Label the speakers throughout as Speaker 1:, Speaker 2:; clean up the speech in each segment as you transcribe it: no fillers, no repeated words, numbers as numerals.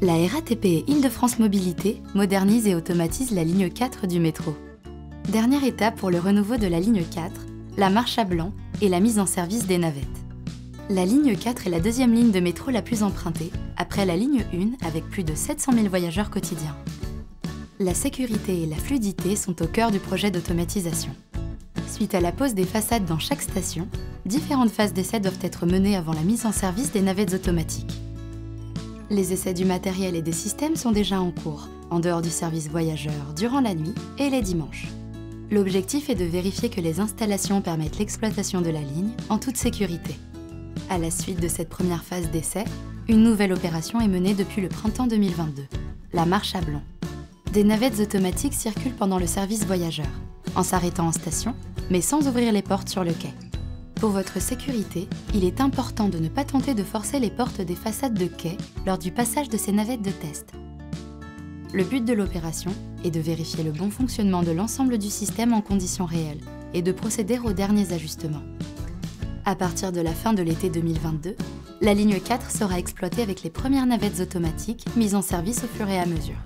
Speaker 1: La RATP Île-de-France Mobilité modernise et automatise la ligne 4 du métro. Dernière étape pour le renouveau de la ligne 4, la marche à blanc et la mise en service des navettes. La ligne 4 est la deuxième ligne de métro la plus empruntée, après la ligne 1 avec plus de 700 000 voyageurs quotidiens. La sécurité et la fluidité sont au cœur du projet d'automatisation. Suite à la pose des façades dans chaque station, différentes phases d'essai doivent être menées avant la mise en service des navettes automatiques. Les essais du matériel et des systèmes sont déjà en cours, en dehors du service voyageurs, durant la nuit et les dimanches. L'objectif est de vérifier que les installations permettent l'exploitation de la ligne en toute sécurité. À la suite de cette première phase d'essai, une nouvelle opération est menée depuis le printemps 2022, la marche à blanc. Des navettes automatiques circulent pendant le service voyageur, en s'arrêtant en station, mais sans ouvrir les portes sur le quai. Pour votre sécurité, il est important de ne pas tenter de forcer les portes des façades de quai lors du passage de ces navettes de test. Le but de l'opération est de vérifier le bon fonctionnement de l'ensemble du système en conditions réelles et de procéder aux derniers ajustements. À partir de la fin de l'été 2022, la ligne 4 sera exploitée avec les premières navettes automatiques mises en service au fur et à mesure.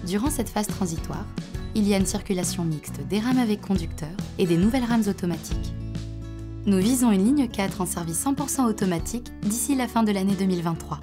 Speaker 1: Durant cette phase transitoire, il y a une circulation mixte des rames avec conducteurs et des nouvelles rames automatiques. Nous visons une ligne 4 en service 100% automatique d'ici la fin de l'année 2023.